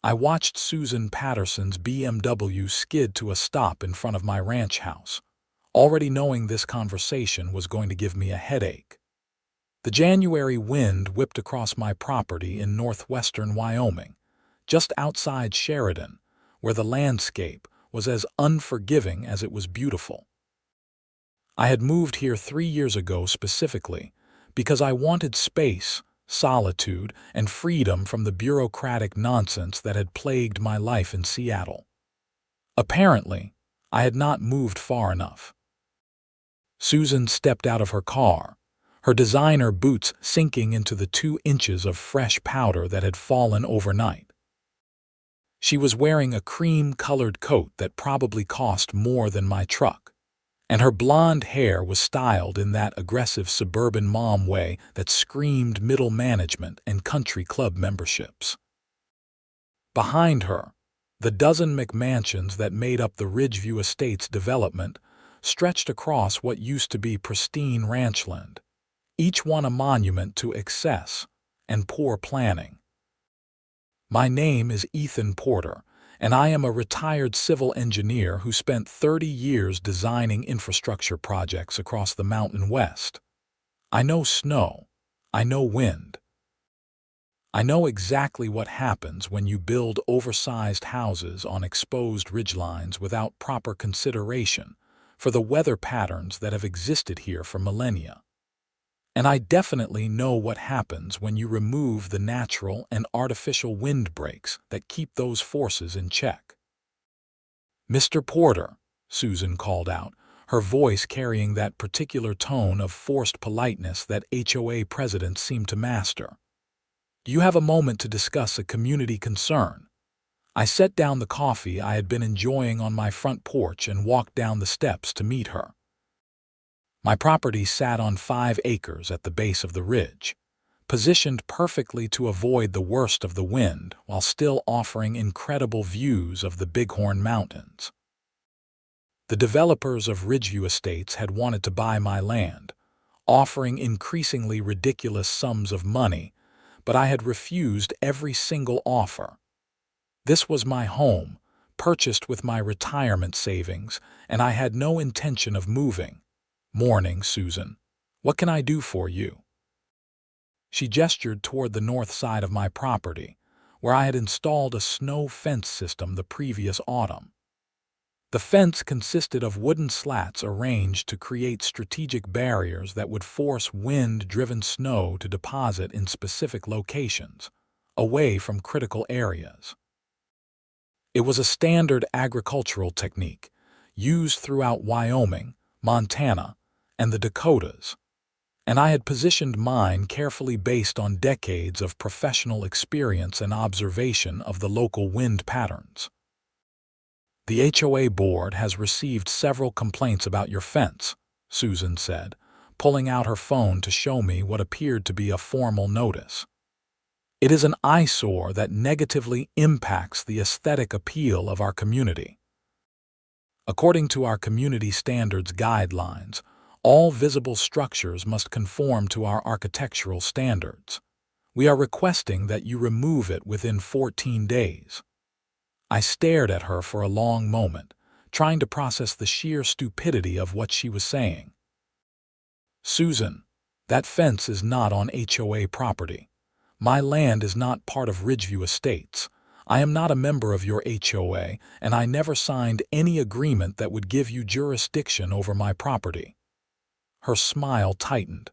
I watched Susan Patterson's BMW skid to a stop in front of my ranch house, already knowing this conversation was going to give me a headache. The January wind whipped across my property in northwestern Wyoming, just outside Sheridan, where the landscape was as unforgiving as it was beautiful. I had moved here 3 years ago specifically because I wanted space, solitude, and freedom from the bureaucratic nonsense that had plagued my life in Seattle. Apparently, I had not moved far enough. Susan stepped out of her car, her designer boots sinking into the 2 inches of fresh powder that had fallen overnight. She was wearing a cream-colored coat that probably cost more than my truck, and her blonde hair was styled in that aggressive suburban mom way that screamed middle management and country club memberships. Behind her, the dozen McMansions that made up the Ridgeview Estates development stretched across what used to be pristine ranchland, each one a monument to excess and poor planning. My name is Ethan Porter, and I am a retired civil engineer who spent 30 years designing infrastructure projects across the Mountain West. I know snow. I know wind. I know exactly what happens when you build oversized houses on exposed ridgelines without proper consideration for the weather patterns that have existed here for millennia. And I definitely know what happens when you remove the natural and artificial windbreaks that keep those forces in check. "Mr. Porter," Susan called out, her voice carrying that particular tone of forced politeness that HOA presidents seem to master. "Do you have a moment to discuss a community concern?" I set down the coffee I had been enjoying on my front porch and walked down the steps to meet her. My property sat on 5 acres at the base of the ridge, positioned perfectly to avoid the worst of the wind while still offering incredible views of the Bighorn Mountains. The developers of Ridgeview Estates had wanted to buy my land, offering increasingly ridiculous sums of money, but I had refused every single offer. This was my home, purchased with my retirement savings, and I had no intention of moving. "Morning, Susan. What can I do for you?" She gestured toward the north side of my property, where I had installed a snow fence system the previous autumn. The fence consisted of wooden slats arranged to create strategic barriers that would force wind-driven snow to deposit in specific locations, away from critical areas. It was a standard agricultural technique, used throughout Wyoming, Montana, and the Dakotas, and I had positioned mine carefully based on decades of professional experience and observation of the local wind patterns. "The HOA board has received several complaints about your fence," Susan said, pulling out her phone to show me what appeared to be a formal notice. "It is an eyesore that negatively impacts the aesthetic appeal of our community. According to our community standards guidelines, all visible structures must conform to our architectural standards. We are requesting that you remove it within 14 days. I stared at her for a long moment, trying to process the sheer stupidity of what she was saying. "Susan, that fence is not on HOA property. My land is not part of Ridgeview Estates. I am not a member of your HOA, and I never signed any agreement that would give you jurisdiction over my property." Her smile tightened.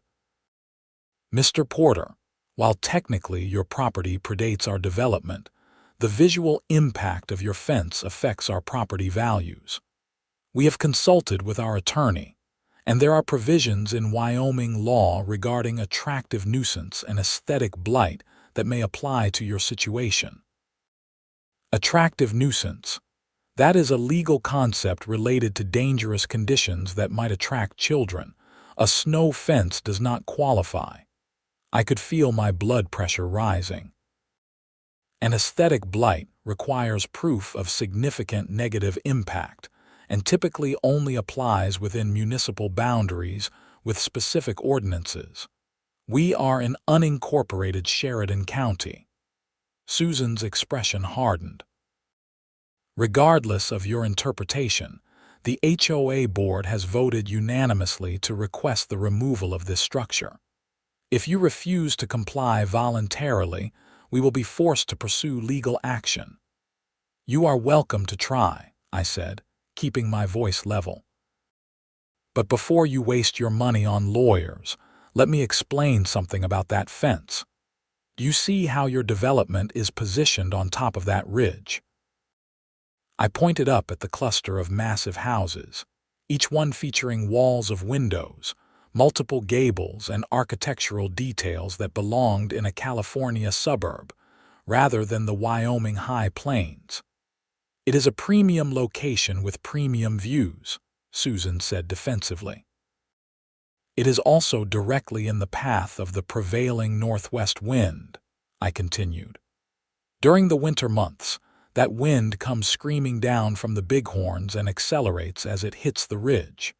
"Mr. Porter, while technically your property predates our development, the visual impact of your fence affects our property values. We have consulted with our attorney, and there are provisions in Wyoming law regarding attractive nuisance and aesthetic blight that may apply to your situation." Attractive nuisance. That is a legal concept related to dangerous conditions that might attract children. A snow fence does not qualify. I could feel my blood pressure rising. An aesthetic blight requires proof of significant negative impact and typically only applies within municipal boundaries with specific ordinances. We are in unincorporated Sheridan County. Susan's expression hardened. Regardless of your interpretation, the HOA board has voted unanimously to request the removal of this structure. If you refuse to comply voluntarily, we will be forced to pursue legal action. You are welcome to try, I said, keeping my voice level. But before you waste your money on lawyers, let me explain something about that fence. Do you see how your development is positioned on top of that ridge? I pointed up at the cluster of massive houses, each one featuring walls of windows, multiple gables, and architectural details that belonged in a California suburb, rather than the Wyoming high plains. It is a premium location with premium views, Susan said defensively. It is also directly in the path of the prevailing northwest wind, I continued. During the winter months, that wind comes screaming down from the bighorns and accelerates as it hits the ridge.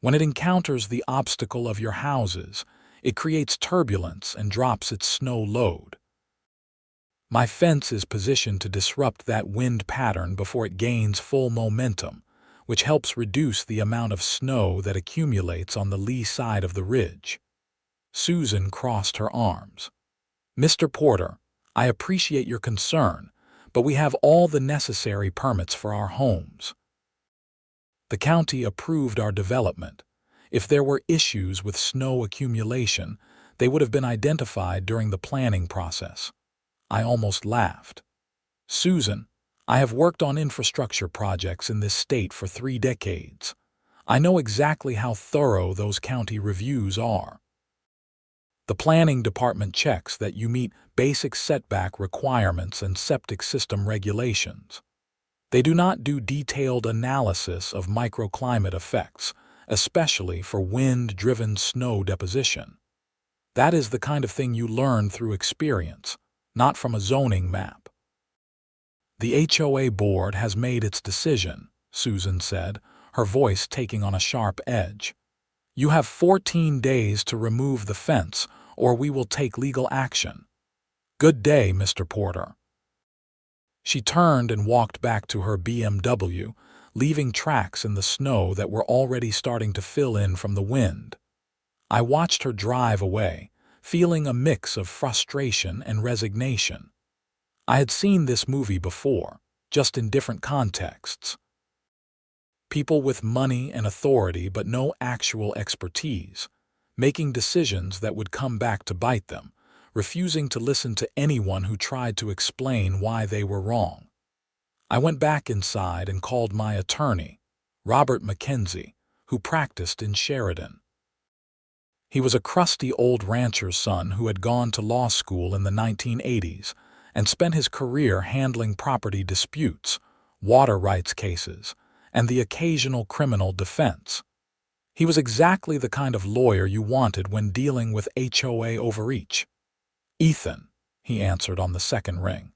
When it encounters the obstacle of your houses, it creates turbulence and drops its snow load. My fence is positioned to disrupt that wind pattern before it gains full momentum, which helps reduce the amount of snow that accumulates on the lee side of the ridge. Susan crossed her arms. Mr. Porter, I appreciate your concern, but we have all the necessary permits for our homes. The county approved our development. If there were issues with snow accumulation, they would have been identified during the planning process. I almost laughed. Susan, I have worked on infrastructure projects in this state for 3 decades. I know exactly how thorough those county reviews are. The planning department checks that you meet basic setback requirements and septic system regulations. They do not do detailed analysis of microclimate effects, especially for wind-driven snow deposition. That is the kind of thing you learn through experience, not from a zoning map. The HOA board has made its decision, Susan said, her voice taking on a sharp edge. You have 14 days to remove the fence, or we will take legal action. Good day, Mr. Porter. She turned and walked back to her BMW, leaving tracks in the snow that were already starting to fill in from the wind. I watched her drive away, feeling a mix of frustration and resignation. I had seen this movie before, just in different contexts. People with money and authority but no actual expertise, making decisions that would come back to bite them, refusing to listen to anyone who tried to explain why they were wrong. I went back inside and called my attorney, Robert Mackenzie, who practiced in Sheridan. He was a crusty old rancher's son who had gone to law school in the 1980s and spent his career handling property disputes, water rights cases, and the occasional criminal defense. He was exactly the kind of lawyer you wanted when dealing with HOA overreach. Ethan, he answered on the second ring.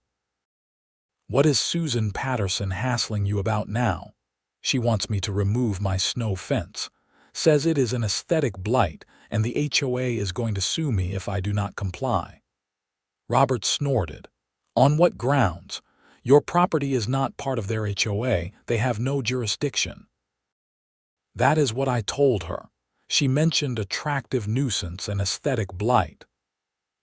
What is Susan Patterson hassling you about now? She wants me to remove my snow fence, says it is an aesthetic blight, and the HOA is going to sue me if I do not comply. Robert snorted. On what grounds? Your property is not part of their HOA. They have no jurisdiction. That is what I told her. She mentioned attractive nuisance and aesthetic blight.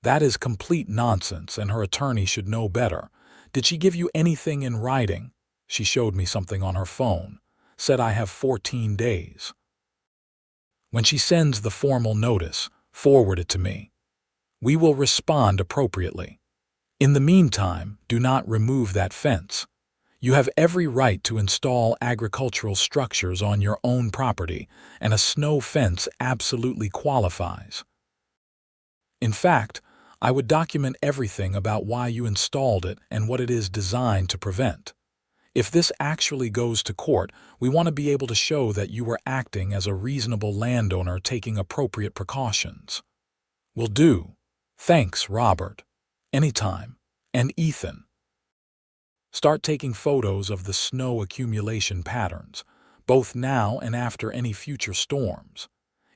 That is complete nonsense, and her attorney should know better. Did she give you anything in writing? She showed me something on her phone. Said I have 14 days. When she sends the formal notice, forward it to me. We will respond appropriately. In the meantime, do not remove that fence. You have every right to install agricultural structures on your own property, and a snow fence absolutely qualifies. In fact, I would document everything about why you installed it and what it is designed to prevent. If this actually goes to court, we want to be able to show that you were acting as a reasonable landowner taking appropriate precautions. Will do. Thanks, Robert. Anytime. And Ethan. Start taking photos of the snow accumulation patterns, both now and after any future storms.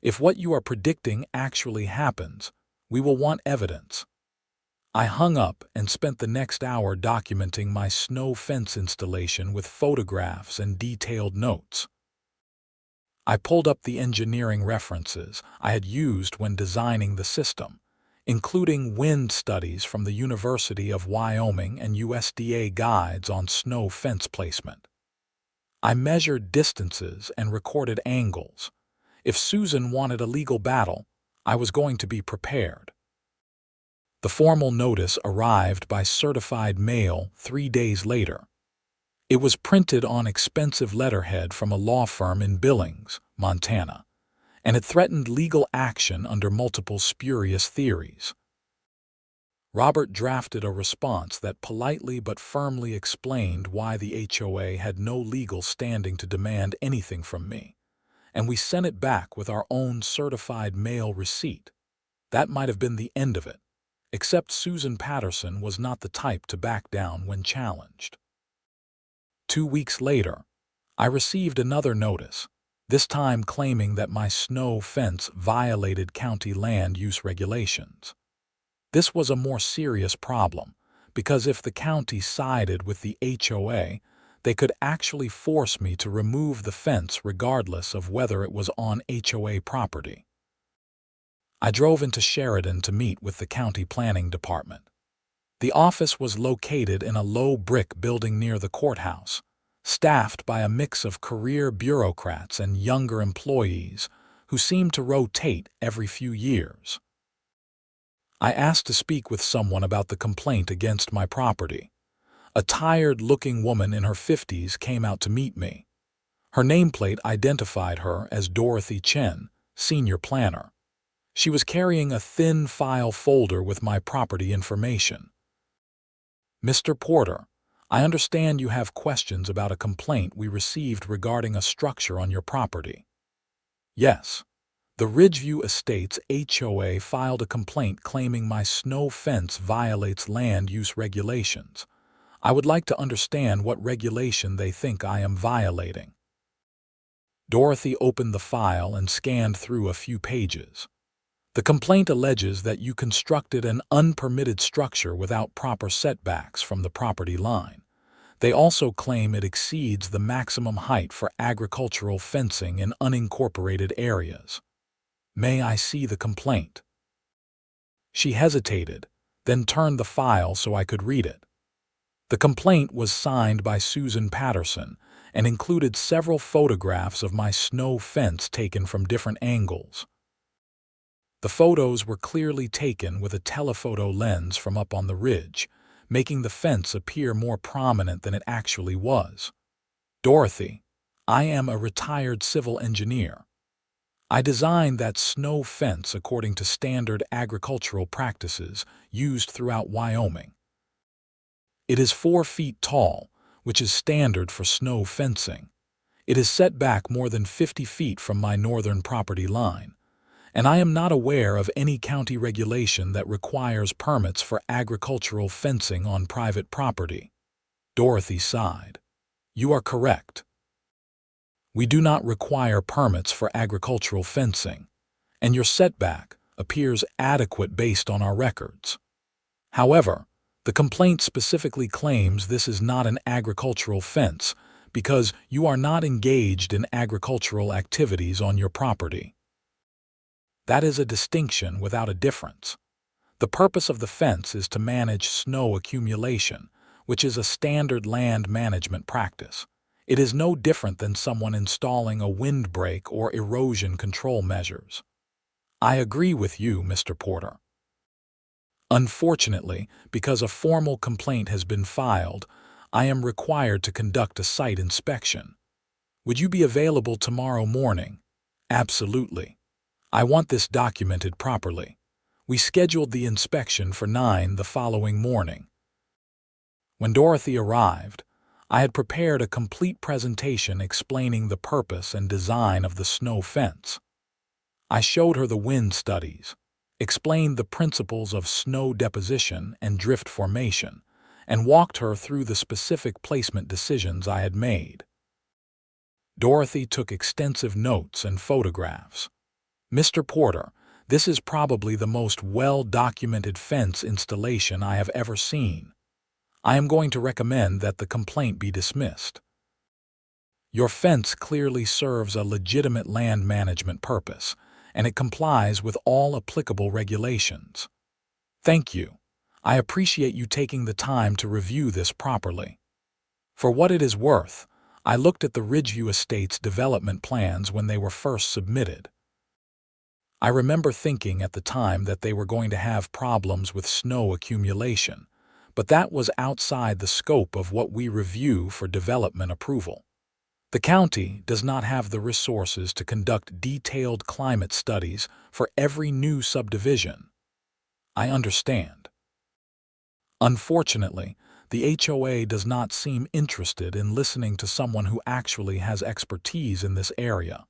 If what you are predicting actually happens, we will want evidence. I hung up and spent the next hour documenting my snow fence installation with photographs and detailed notes. I pulled up the engineering references I had used when designing the system, including wind studies from the University of Wyoming and USDA guides on snow fence placement. I measured distances and recorded angles. If Susan wanted a legal battle, I was going to be prepared. The formal notice arrived by certified mail 3 days later. It was printed on expensive letterhead from a law firm in Billings, Montana, and it threatened legal action under multiple spurious theories. Robert drafted a response that politely but firmly explained why the HOA had no legal standing to demand anything from me, and we sent it back with our own certified mail receipt. That might have been the end of it, except Susan Patterson was not the type to back down when challenged. 2 weeks later, I received another notice, this time claiming that my snow fence violated county land use regulations. This was a more serious problem, because if the county sided with the HOA, they could actually force me to remove the fence regardless of whether it was on HOA property. I drove into Sheridan to meet with the county planning department. The office was located in a low brick building near the courthouse, staffed by a mix of career bureaucrats and younger employees who seemed to rotate every few years. I asked to speak with someone about the complaint against my property. A tired-looking woman in her 50s came out to meet me. Her nameplate identified her as Dorothy Chen, senior planner. She was carrying a thin file folder with my property information. "Mr. Porter, I understand you have questions about a complaint we received regarding a structure on your property." "Yes. The Ridgeview Estates HOA filed a complaint claiming my snow fence violates land use regulations. I would like to understand what regulation they think I am violating." Dorothy opened the file and scanned through a few pages. "The complaint alleges that you constructed an unpermitted structure without proper setbacks from the property line. They also claim it exceeds the maximum height for agricultural fencing in unincorporated areas. May I see the complaint?" She hesitated, then turned the file so I could read it. The complaint was signed by Susan Patterson and included several photographs of my snow fence taken from different angles. The photos were clearly taken with a telephoto lens from up on the ridge, making the fence appear more prominent than it actually was. "Dorothy, I am a retired civil engineer. I designed that snow fence according to standard agricultural practices used throughout Wyoming. It is 4 feet tall, which is standard for snow fencing. It is set back more than 50 feet from my northern property line, and I am not aware of any county regulation that requires permits for agricultural fencing on private property." Dorothy sighed. "You are correct. We do not require permits for agricultural fencing, and your setback appears adequate based on our records. However, the complaint specifically claims this is not an agricultural fence because you are not engaged in agricultural activities on your property. That is a distinction without a difference. The purpose of the fence is to manage snow accumulation, which is a standard land management practice. It is no different than someone installing a windbreak or erosion control measures." "I agree with you, Mr. Porter. Unfortunately, because a formal complaint has been filed, I am required to conduct a site inspection. Would you be available tomorrow morning?" "Absolutely. I want this documented properly." We scheduled the inspection for 9 the following morning. When Dorothy arrived, I had prepared a complete presentation explaining the purpose and design of the snow fence. I showed her the wind studies, explained the principles of snow deposition and drift formation, and walked her through the specific placement decisions I had made. Dorothy took extensive notes and photographs. "Mr. Porter, This is probably the most well-documented fence installation I have ever seen. I am going to recommend that the complaint be dismissed. Your fence clearly serves a legitimate land management purpose, and it complies with all applicable regulations. Thank you. I appreciate you taking the time to review this properly. For what it is worth, I looked at the Ridgeview Estates development plans when they were first submitted. I remember thinking at the time that they were going to have problems with snow accumulation, but that was outside the scope of what we review for development approval. The county does not have the resources to conduct detailed climate studies for every new subdivision. I understand. Unfortunately, the HOA does not seem interested in listening to someone who actually has expertise in this area.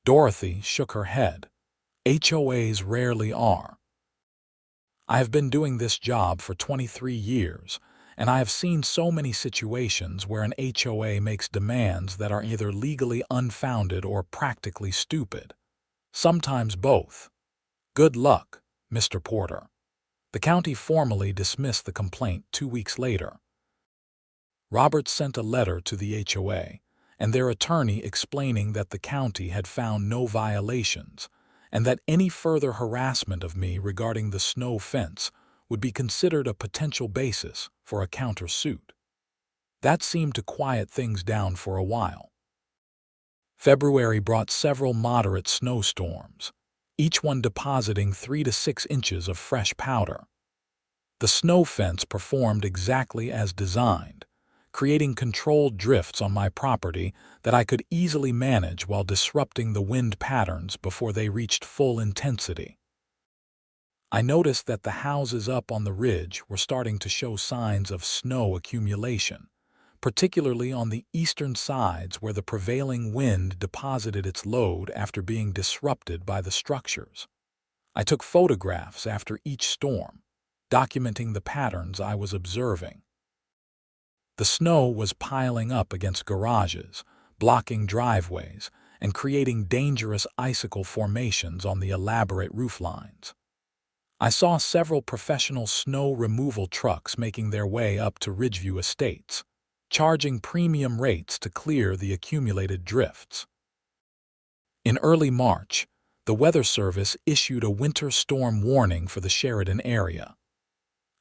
Dorothy shook her head. HOAs rarely are. I have been doing this job for 23 years, and I have seen so many situations where an HOA makes demands that are either legally unfounded or practically stupid. Sometimes both. Good luck, Mr. Porter. The county formally dismissed the complaint 2 weeks later. Roberts sent a letter to the HOA and their attorney explaining that the county had found no violations and that any further harassment of me regarding the snow fence would be considered a potential basis for a countersuit. That seemed to quiet things down for a while. February brought several moderate snowstorms, each one depositing 3 to 6 inches of fresh powder. The snow fence performed exactly as designed, creating controlled drifts on my property that I could easily manage while disrupting the wind patterns before they reached full intensity. I noticed that the houses up on the ridge were starting to show signs of snow accumulation, particularly on the eastern sides where the prevailing wind deposited its load after being disrupted by the structures. I took photographs after each storm, documenting the patterns I was observing. The snow was piling up against garages, blocking driveways, and creating dangerous icicle formations on the elaborate rooflines. I saw several professional snow removal trucks making their way up to Ridgeview Estates, charging premium rates to clear the accumulated drifts. In early March, the Weather Service issued a winter storm warning for the Sheridan area.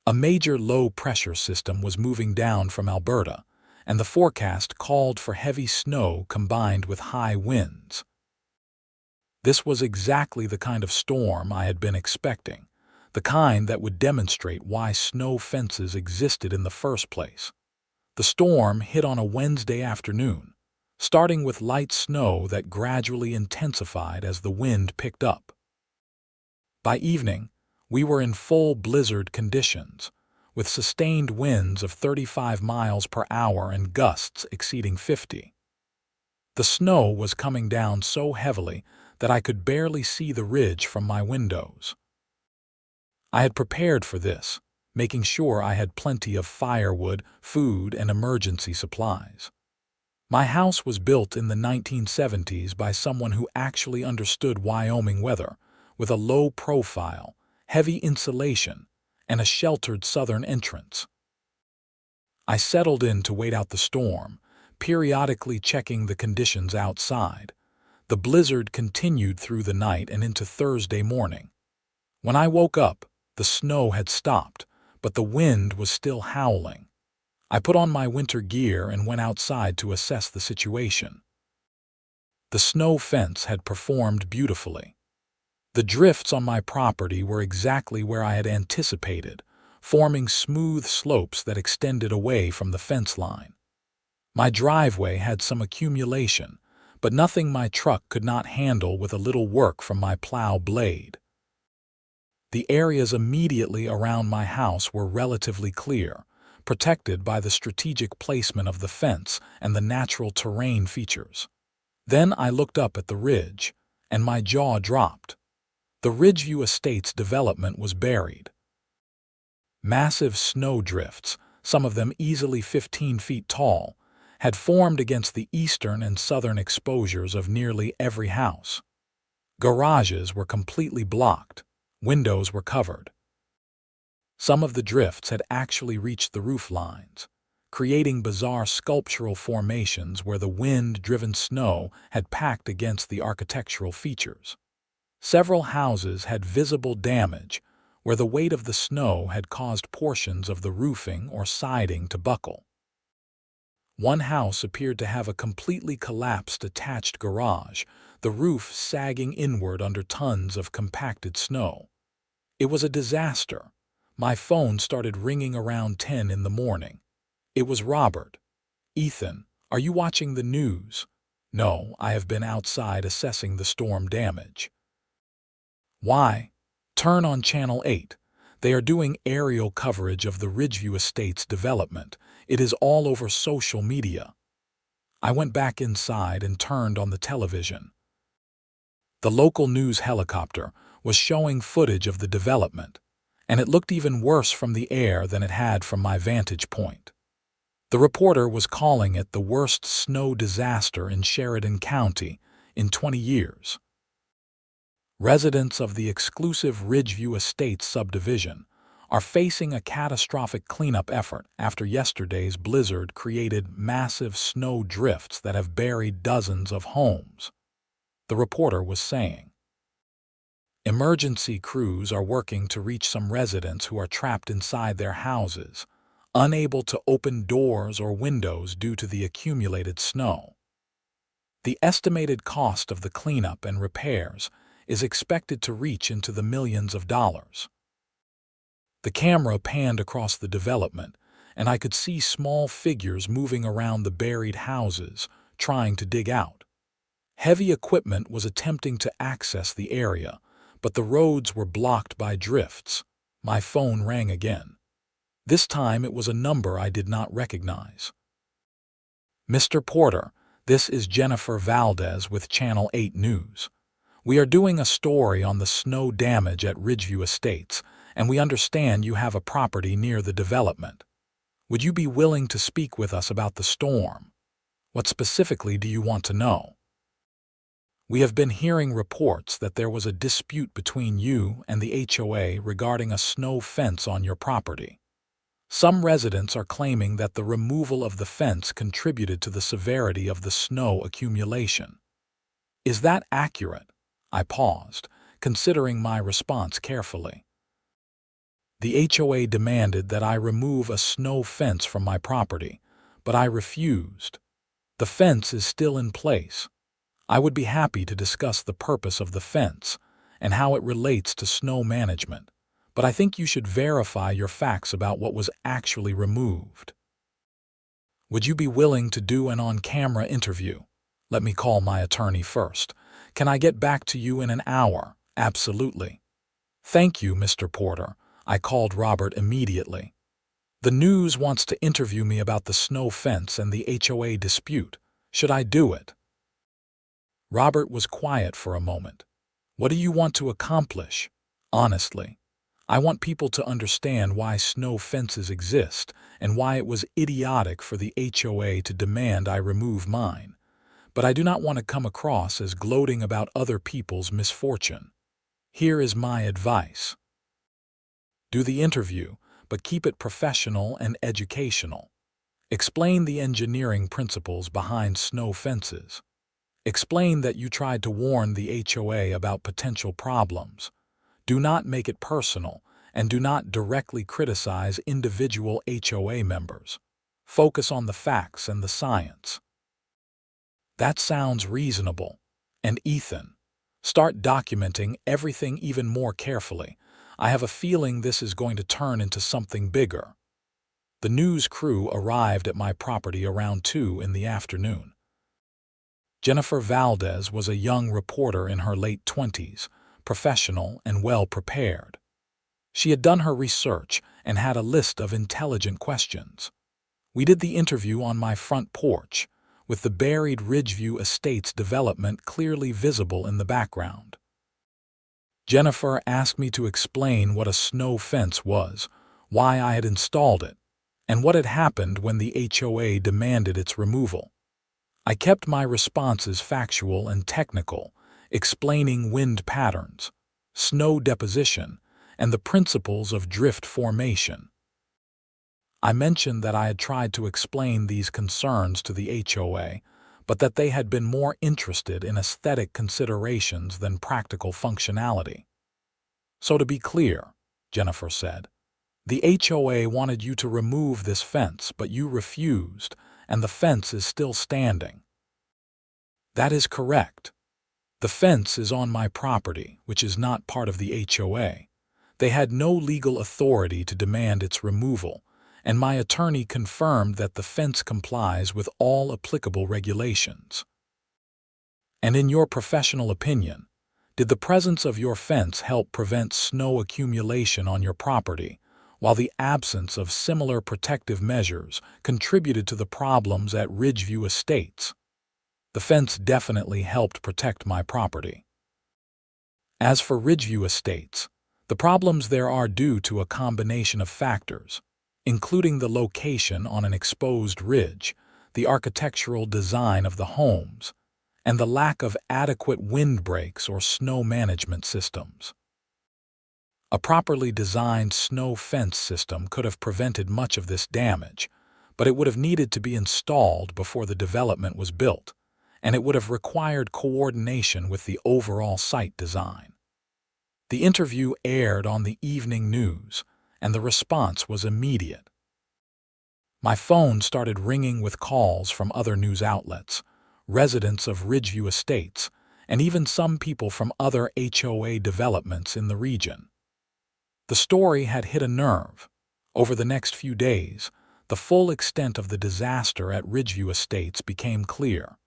A major low-pressure system was moving down from Alberta, and the forecast called for heavy snow combined with high winds. This was exactly the kind of storm I had been expecting, the kind that would demonstrate why snow fences existed in the first place. The storm hit on a Wednesday afternoon, starting with light snow that gradually intensified as the wind picked up. By evening, we were in full blizzard conditions, with sustained winds of 35 miles per hour and gusts exceeding 50. The snow was coming down so heavily that I could barely see the ridge from my windows. I had prepared for this, making sure I had plenty of firewood, food, and emergency supplies. My house was built in the 1970s by someone who actually understood Wyoming weather, with a low profile, heavy insulation, and a sheltered southern entrance. I settled in to wait out the storm, periodically checking the conditions outside. The blizzard continued through the night and into Thursday morning. When I woke up, the snow had stopped, but the wind was still howling. I put on my winter gear and went outside to assess the situation. The snow fence had performed beautifully. The drifts on my property were exactly where I had anticipated, forming smooth slopes that extended away from the fence line. My driveway had some accumulation, but nothing my truck could not handle with a little work from my plow blade. The areas immediately around my house were relatively clear, protected by the strategic placement of the fence and the natural terrain features. Then I looked up at the ridge, and my jaw dropped. The Ridgeview Estates development was buried. Massive snow drifts, some of them easily 15 feet tall, had formed against the eastern and southern exposures of nearly every house. Garages were completely blocked. Windows were covered. Some of the drifts had actually reached the roof lines, creating bizarre sculptural formations where the wind-driven snow had packed against the architectural features. Several houses had visible damage, where the weight of the snow had caused portions of the roofing or siding to buckle. One house appeared to have a completely collapsed attached garage, the roof sagging inward under tons of compacted snow. It was a disaster. My phone started ringing around 10 in the morning. It was Robert. "Ethan, are you watching the news?" "No, I have been outside assessing the storm damage." "Why?" "Turn on Channel 8. They are doing aerial coverage of the Ridgeview Estates development. It is all over social media." I went back inside and turned on the television. The local news helicopter was showing footage of the development, and it looked even worse from the air than it had from my vantage point. The reporter was calling it the worst snow disaster in Sheridan County in 20 years. Residents of the exclusive Ridgeview Estates subdivision are facing a catastrophic cleanup effort after yesterday's blizzard created massive snow drifts that have buried dozens of homes, the reporter was saying. Emergency crews are working to reach some residents who are trapped inside their houses, unable to open doors or windows due to the accumulated snow. The estimated cost of the cleanup and repairs is expected to reach into the millions of dollars. The camera panned across the development, and I could see small figures moving around the buried houses, trying to dig out. Heavy equipment was attempting to access the area, but the roads were blocked by drifts. My phone rang again. This time it was a number I did not recognize. "Mr. Porter, this is Jennifer Valdez with Channel 8 News. We are doing a story on the snow damage at Ridgeview Estates, and we understand you have a property near the development. Would you be willing to speak with us about the storm? What specifically do you want to know?" "We have been hearing reports that there was a dispute between you and the HOA regarding a snow fence on your property. Some residents are claiming that the removal of the fence contributed to the severity of the snow accumulation. Is that accurate?" I paused, considering my response carefully. "The HOA demanded that I remove a snow fence from my property, but I refused. The fence is still in place. I would be happy to discuss the purpose of the fence and how it relates to snow management, but I think you should verify your facts about what was actually removed. Would you be willing to do an on-camera interview? Let me call my attorney first. Can I get back to you in an hour?" "Absolutely." "Thank you, Mr. Porter." I called Robert immediately. "The news wants to interview me about the snow fence and the HOA dispute. Should I do it?" Robert was quiet for a moment. "What do you want to accomplish?" "Honestly, I want people to understand why snow fences exist and why it was idiotic for the HOA to demand I remove mine. But I do not want to come across as gloating about other people's misfortune. Here is my advice. Do the interview, but keep it professional and educational. Explain the engineering principles behind snow fences. Explain that you tried to warn the HOA about potential problems. Do not make it personal, and do not directly criticize individual HOA members. Focus on the facts and the science." "That sounds reasonable. And Ethan, start documenting everything even more carefully. I have a feeling this is going to turn into something bigger." The news crew arrived at my property around 2 in the afternoon. Jennifer Valdez was a young reporter in her late 20s, professional and well-prepared. She had done her research and had a list of intelligent questions. We did the interview on my front porch, with the buried Ridgeview Estates development clearly visible in the background. Jennifer asked me to explain what a snow fence was, why I had installed it, and what had happened when the HOA demanded its removal. I kept my responses factual and technical, explaining wind patterns, snow deposition, and the principles of drift formation. I mentioned that I had tried to explain these concerns to the HOA, but that they had been more interested in aesthetic considerations than practical functionality. "So to be clear," Jennifer said, "the HOA wanted you to remove this fence, but you refused, and the fence is still standing." "That is correct. The fence is on my property, which is not part of the HOA. They had no legal authority to demand its removal, and my attorney confirmed that the fence complies with all applicable regulations." "And in your professional opinion, did the presence of your fence help prevent snow accumulation on your property, while the absence of similar protective measures contributed to the problems at Ridgeview Estates?" "The fence definitely helped protect my property. As for Ridgeview Estates, the problems there are due to a combination of factors, including the location on an exposed ridge, the architectural design of the homes, and the lack of adequate windbreaks or snow management systems. A properly designed snow fence system could have prevented much of this damage, but it would have needed to be installed before the development was built, and it would have required coordination with the overall site design." The interview aired on the evening news, and the response was immediate. My phone started ringing with calls from other news outlets, residents of Ridgeview Estates, and even some people from other HOA developments in the region. The story had hit a nerve. Over the next few days, the full extent of the disaster at Ridgeview Estates became clear.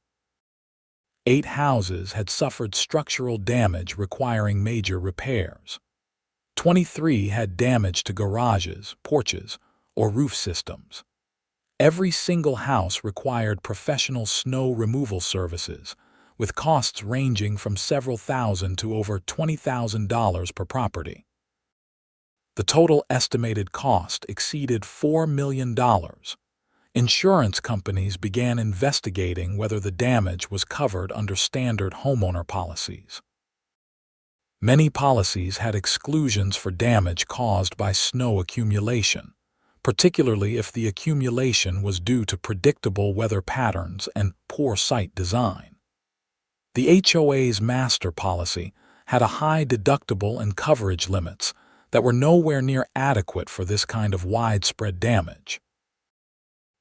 8 houses had suffered structural damage requiring major repairs. 23 had damage to garages, porches, or roof systems. Every single house required professional snow removal services, with costs ranging from several thousand to over $20,000 per property. The total estimated cost exceeded $4 million. Insurance companies began investigating whether the damage was covered under standard homeowner policies. Many policies had exclusions for damage caused by snow accumulation, particularly if the accumulation was due to predictable weather patterns and poor site design. The HOA's master policy had a high deductible and coverage limits that were nowhere near adequate for this kind of widespread damage.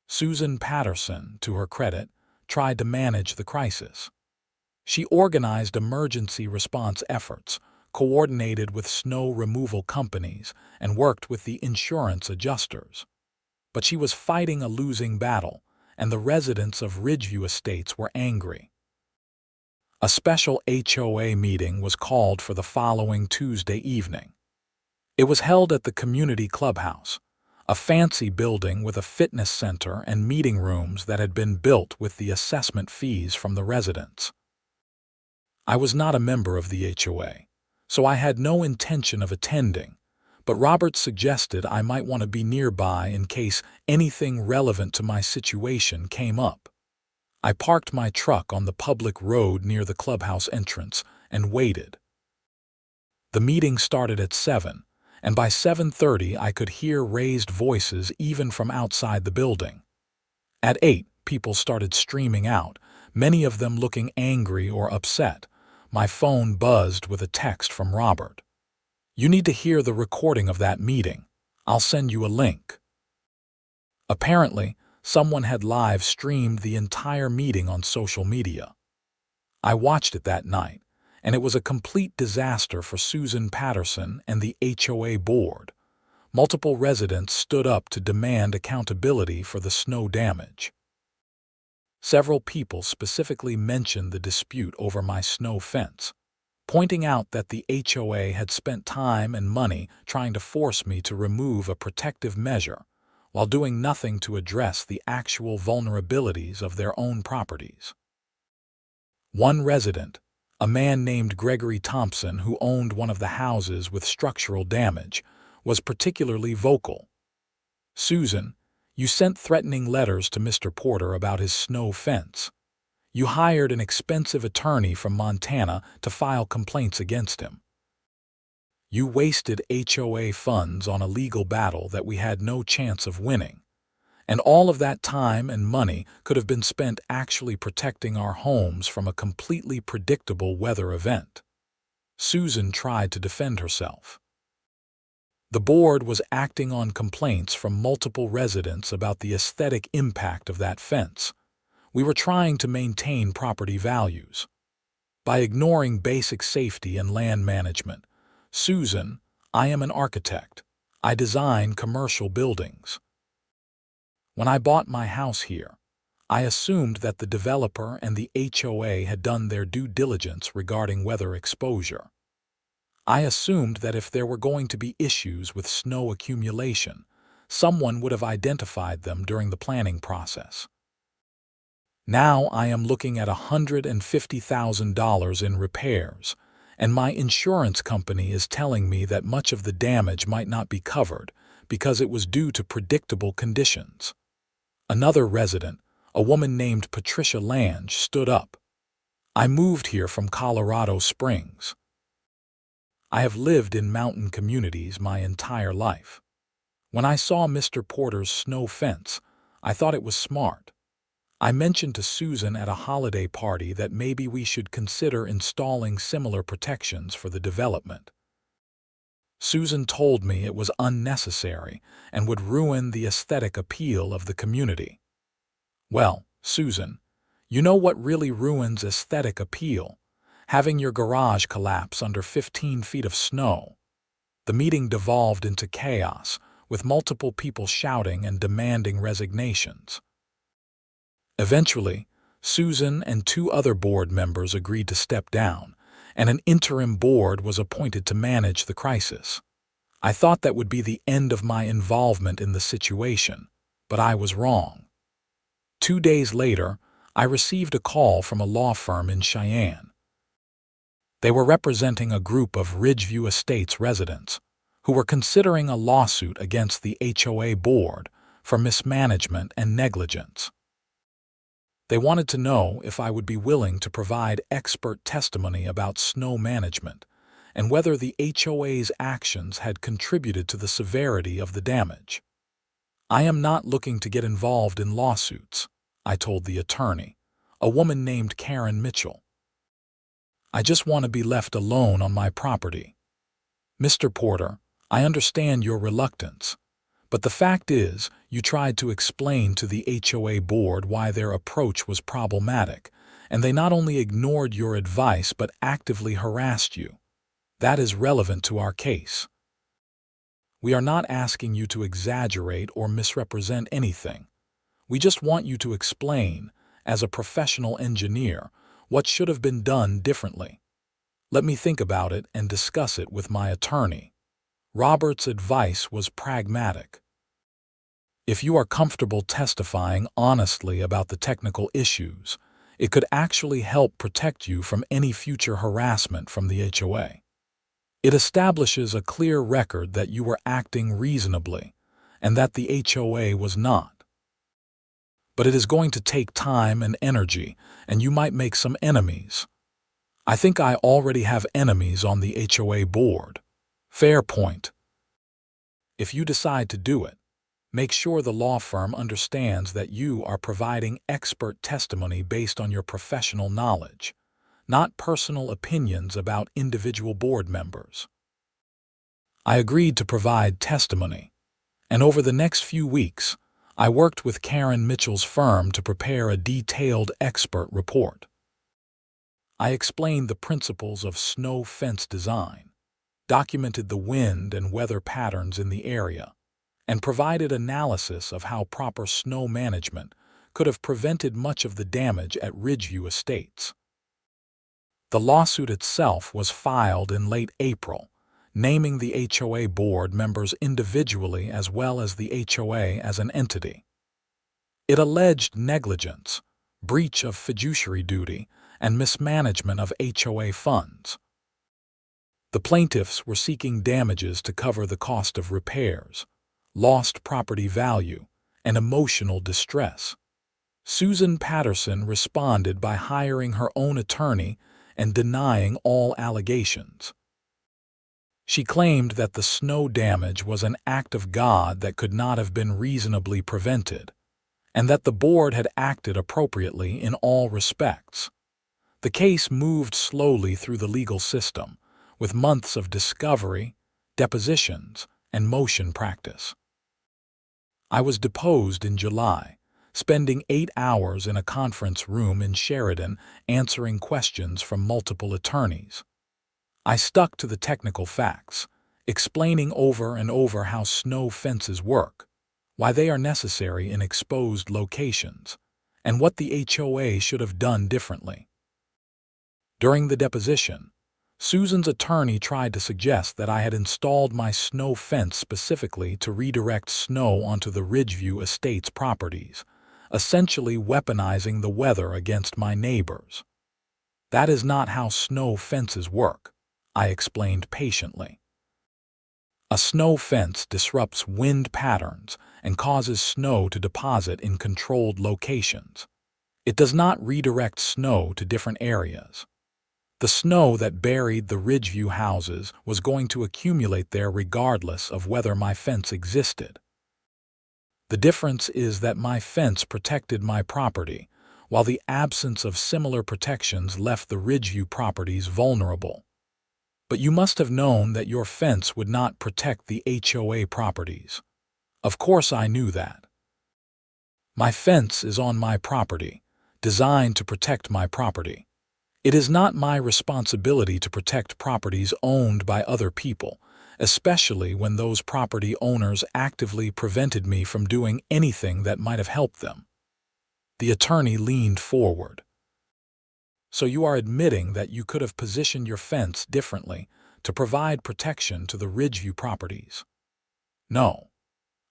Susan Patterson, to her credit, tried to manage the crisis. She organized emergency response efforts, coordinated with snow removal companies, and worked with the insurance adjusters. But she was fighting a losing battle, and the residents of Ridgeview Estates were angry. A special HOA meeting was called for the following Tuesday evening. It was held at the community clubhouse, a fancy building with a fitness center and meeting rooms that had been built with the assessment fees from the residents. I was not a member of the HOA, so I had no intention of attending, but Robert suggested I might want to be nearby in case anything relevant to my situation came up. I parked my truck on the public road near the clubhouse entrance and waited. The meeting started at 7, and by 7:30 I could hear raised voices even from outside the building. At 8, people started streaming out, many of them looking angry or upset. My phone buzzed with a text from Robert. "You need to hear the recording of that meeting. I'll send you a link." Apparently, someone had live streamed the entire meeting on social media. I watched it that night, and it was a complete disaster for Susan Patterson and the HOA board. Multiple residents stood up to demand accountability for the snow damage. Several people specifically mentioned the dispute over my snow fence, pointing out that the HOA had spent time and money trying to force me to remove a protective measure, while doing nothing to address the actual vulnerabilities of their own properties. One resident, a man named Gregory Thompson who owned one of the houses with structural damage, was particularly vocal. "Susan, you sent threatening letters to Mr. Porter about his snow fence. You hired an expensive attorney from Montana to file complaints against him. You wasted HOA funds on a legal battle that we had no chance of winning. And all of that time and money could have been spent actually protecting our homes from a completely predictable weather event. Susan tried to defend herself. The board was acting on complaints from multiple residents about the aesthetic impact of that fence. We were trying to maintain property values. By ignoring basic safety and land management, Susan, I am an architect. I design commercial buildings. When I bought my house here, I assumed that the developer and the HOA had done their due diligence regarding weather exposure. I assumed that if there were going to be issues with snow accumulation, someone would have identified them during the planning process. Now I am looking at $150,000 in repairs, and my insurance company is telling me that much of the damage might not be covered because it was due to predictable conditions. Another resident, a woman named Patricia Lange, stood up. I moved here from Colorado Springs. I have lived in mountain communities my entire life. When I saw Mr. Porter's snow fence, I thought it was smart. I mentioned to Susan at a holiday party that maybe we should consider installing similar protections for the development. Susan told me it was unnecessary and would ruin the aesthetic appeal of the community. Well, Susan, you know what really ruins aesthetic appeal? Having your garage collapse under 15 feet of snow. The meeting devolved into chaos, with multiple people shouting and demanding resignations. Eventually, Susan and 2 other board members agreed to step down, and an interim board was appointed to manage the crisis. I thought that would be the end of my involvement in the situation, but I was wrong. 2 days later, I received a call from a law firm in Cheyenne. They were representing a group of Ridgeview Estates residents who were considering a lawsuit against the HOA board for mismanagement and negligence. They wanted to know if I would be willing to provide expert testimony about snow management and whether the HOA's actions had contributed to the severity of the damage. I am not looking to get involved in lawsuits, I told the attorney, a woman named Karen Mitchell. I just want to be left alone on my property. Mr. Porter, I understand your reluctance, but the fact is you tried to explain to the HOA board why their approach was problematic, and they not only ignored your advice but actively harassed you. That is relevant to our case. We are not asking you to exaggerate or misrepresent anything. We just want you to explain, as a professional engineer, what should have been done differently. Let me think about it and discuss it with my attorney. Robert's advice was pragmatic. If you are comfortable testifying honestly about the technical issues, it could actually help protect you from any future harassment from the HOA. It establishes a clear record that you were acting reasonably and that the HOA was not. But it is going to take time and energy, and you might make some enemies. I think I already have enemies on the HOA board. Fair point. If you decide to do it, make sure the law firm understands that you are providing expert testimony based on your professional knowledge, not personal opinions about individual board members. I agreed to provide testimony, and over the next few weeks, I worked with Karen Mitchell's firm to prepare a detailed expert report. I explained the principles of snow fence design, documented the wind and weather patterns in the area, and provided analysis of how proper snow management could have prevented much of the damage at Ridgeview Estates. The lawsuit itself was filed in late April, naming the HOA board members individually as well as the HOA as an entity. It alleged negligence, breach of fiduciary duty, and mismanagement of HOA funds. The plaintiffs were seeking damages to cover the cost of repairs, lost property value, and emotional distress. Susan Patterson responded by hiring her own attorney and denying all allegations. She claimed that the snow damage was an act of God that could not have been reasonably prevented, and that the board had acted appropriately in all respects. The case moved slowly through the legal system, with months of discovery, depositions, and motion practice. I was deposed in July, spending 8 hours in a conference room in Sheridan answering questions from multiple attorneys. I stuck to the technical facts, explaining over and over how snow fences work, why they are necessary in exposed locations, and what the HOA should have done differently. During the deposition, Susan's attorney tried to suggest that I had installed my snow fence specifically to redirect snow onto the Ridgeview Estates properties, essentially weaponizing the weather against my neighbors. That is not how snow fences work, I explained patiently. A snow fence disrupts wind patterns and causes snow to deposit in controlled locations. It does not redirect snow to different areas. The snow that buried the Ridgeview houses was going to accumulate there regardless of whether my fence existed. The difference is that my fence protected my property, while the absence of similar protections left the Ridgeview properties vulnerable. But you must have known that your fence would not protect the HOA properties. Of course I knew that. My fence is on my property, designed to protect my property. It is not my responsibility to protect properties owned by other people, especially when those property owners actively prevented me from doing anything that might have helped them. The attorney leaned forward. So you are admitting that you could have positioned your fence differently to provide protection to the Ridgeview properties? No.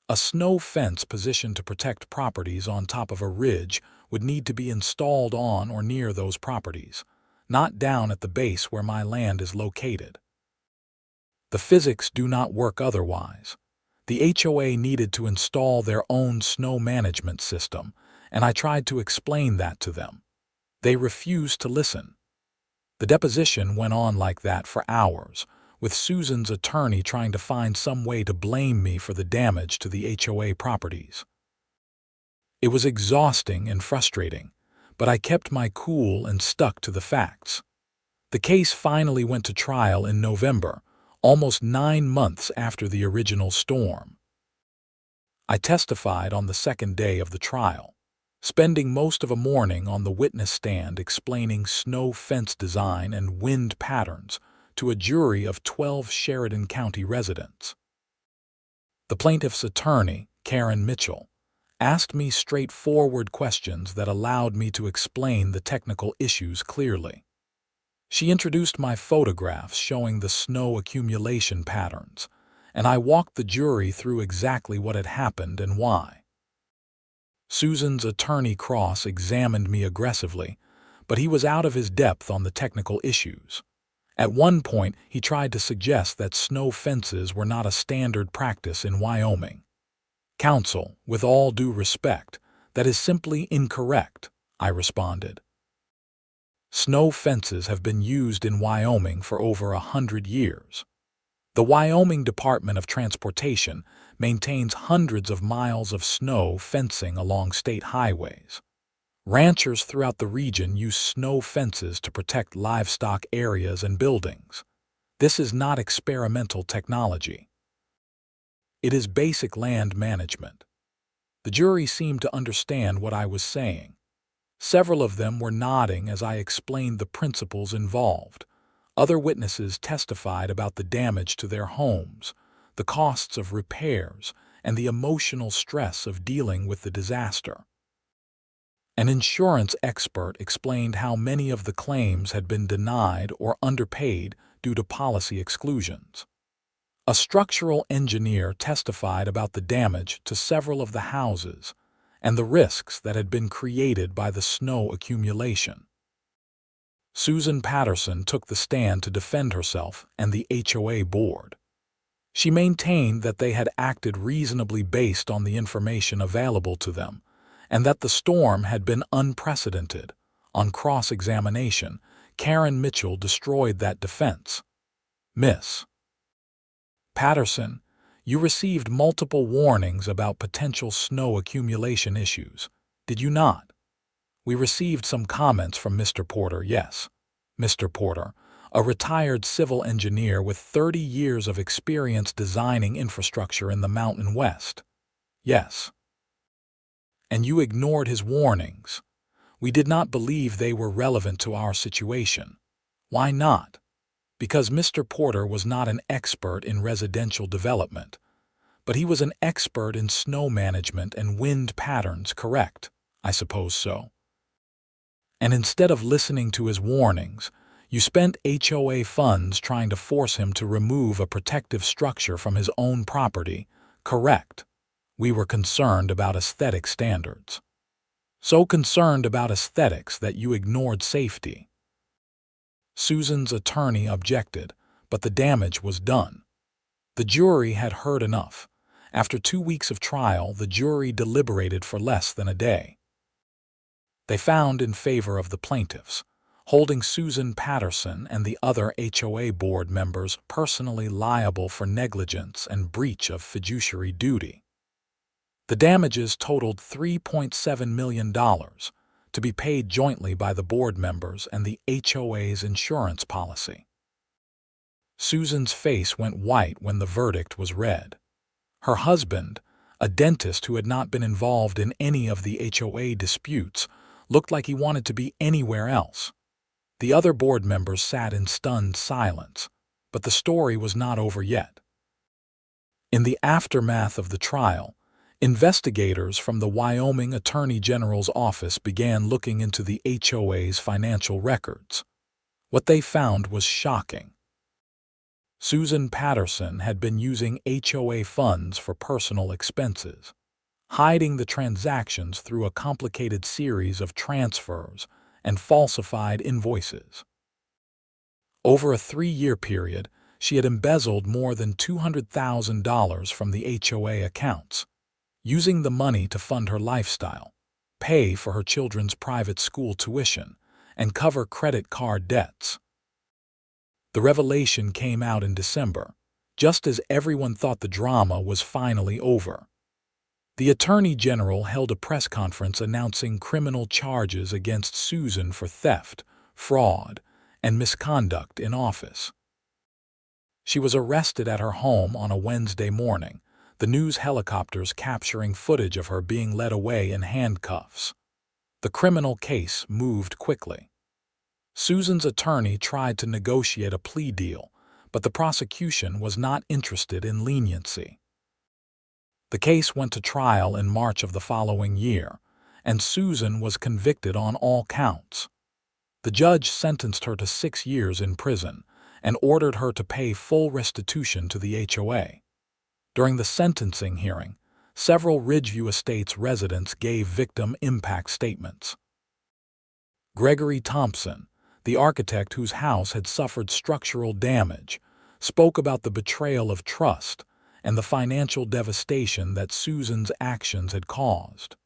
A snow fence positioned to protect properties on top of a ridge would need to be installed on or near those properties, not down at the base where my land is located. The physics do not work otherwise. The HOA needed to install their own snow management system, and I tried to explain that to them. They refused to listen. The deposition went on like that for hours, with Susan's attorney trying to find some way to blame me for the damage to the HOA properties. It was exhausting and frustrating, but I kept my cool and stuck to the facts. The case finally went to trial in November, almost 9 months after the original storm. I testified on the second day of the trial, spending most of a morning on the witness stand explaining snow fence design and wind patterns to a jury of 12 Sheridan County residents. The plaintiff's attorney, Karen Mitchell, asked me straightforward questions that allowed me to explain the technical issues clearly. She introduced my photographs showing the snow accumulation patterns, and I walked the jury through exactly what had happened and why. Susan's attorney cross-examined me aggressively, but he was out of his depth on the technical issues. At one point, he tried to suggest that snow fences were not a standard practice in Wyoming. "Counsel, with all due respect, that is simply incorrect," I responded. Snow fences have been used in Wyoming for over 100 years. The Wyoming Department of Transportation maintains hundreds of miles of snow fencing along state highways. Ranchers throughout the region use snow fences to protect livestock areas and buildings. This is not experimental technology. It is basic land management. The jury seemed to understand what I was saying. Several of them were nodding as I explained the principles involved. Other witnesses testified about the damage to their homes, the costs of repairs, and the emotional stress of dealing with the disaster. An insurance expert explained how many of the claims had been denied or underpaid due to policy exclusions. A structural engineer testified about the damage to several of the houses and the risks that had been created by the snow accumulation. Susan Patterson took the stand to defend herself and the HOA board. She maintained that they had acted reasonably based on the information available to them, and that the storm had been unprecedented. On cross-examination, Karen Mitchell destroyed that defense. Miss Patterson, you received multiple warnings about potential snow accumulation issues, did you not? We received some comments from Mr. Porter, yes. Mr. Porter, a retired civil engineer with 30 years of experience designing infrastructure in the Mountain West. Yes. And you ignored his warnings. We did not believe they were relevant to our situation. Why not? Because Mr. Porter was not an expert in residential development, but he was an expert in snow management and wind patterns, correct? I suppose so. And instead of listening to his warnings, you spent HOA funds trying to force him to remove a protective structure from his own property, correct? We were concerned about aesthetic standards. So concerned about aesthetics that you ignored safety. Susan's attorney objected, but the damage was done. The jury had heard enough. After 2 weeks of trial, the jury deliberated for less than a day. They found in favor of the plaintiffs, holding Susan Patterson and the other HOA board members personally liable for negligence and breach of fiduciary duty. The damages totaled $3.7 million, to be paid jointly by the board members and the HOA's insurance policy. Susan's face went white when the verdict was read. Her husband, a dentist who had not been involved in any of the HOA disputes, looked like he wanted to be anywhere else. The other board members sat in stunned silence, but the story was not over yet. In the aftermath of the trial, investigators from the Wyoming Attorney General's office began looking into the HOA's financial records. What they found was shocking. Susan Patterson had been using HOA funds for personal expenses, hiding the transactions through a complicated series of transfers and falsified invoices. Over a 3-year period, she had embezzled more than $200,000 from the HOA accounts, using the money to fund her lifestyle, pay for her children's private school tuition, and cover credit card debts. The revelation came out in December, just as everyone thought the drama was finally over. The Attorney General held a press conference announcing criminal charges against Susan for theft, fraud, and misconduct in office. She was arrested at her home on a Wednesday morning, the news helicopters capturing footage of her being led away in handcuffs. The criminal case moved quickly. Susan's attorney tried to negotiate a plea deal, but the prosecution was not interested in leniency. The case went to trial in March of the following year, and Susan was convicted on all counts. The judge sentenced her to 6 years in prison and ordered her to pay full restitution to the HOA. During the sentencing hearing, several Ridgeview Estates residents gave victim impact statements. Gregory Thompson, the architect whose house had suffered structural damage, spoke about the betrayal of trust and the financial devastation that Susan's actions had caused.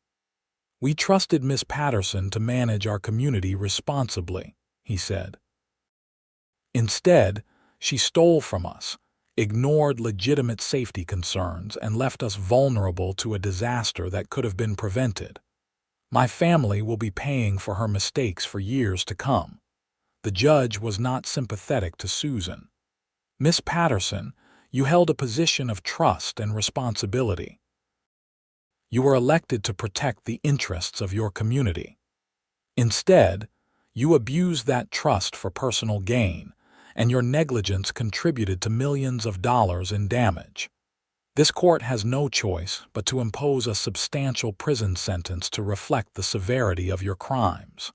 "We trusted Miss Patterson to manage our community responsibly," he said. "Instead, she stole from us, ignored legitimate safety concerns, and left us vulnerable to a disaster that could have been prevented. My family will be paying for her mistakes for years to come." The judge was not sympathetic to Susan. "Miss Patterson, you held a position of trust and responsibility. You were elected to protect the interests of your community. Instead, you abused that trust for personal gain, and your negligence contributed to millions of dollars in damage. This court has no choice but to impose a substantial prison sentence to reflect the severity of your crimes."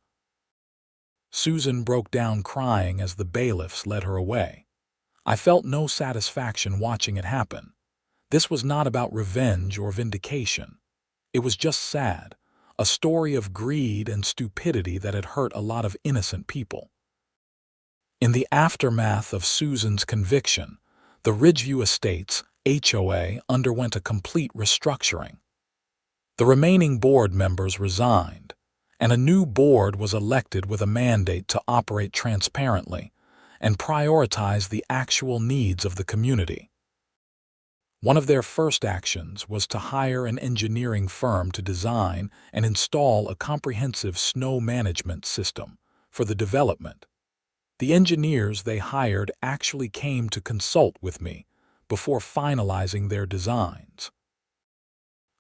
Susan broke down crying as the bailiffs led her away. "I felt no satisfaction watching it happen. This was not about revenge or vindication. It was just sad, a story of greed and stupidity that had hurt a lot of innocent people." In the aftermath of Susan's conviction, the Ridgeview Estates HOA underwent a complete restructuring. The remaining board members resigned, and a new board was elected with a mandate to operate transparently and prioritize the actual needs of the community. One of their first actions was to hire an engineering firm to design and install a comprehensive snow management system for the development. The engineers they hired actually came to consult with me before finalizing their designs.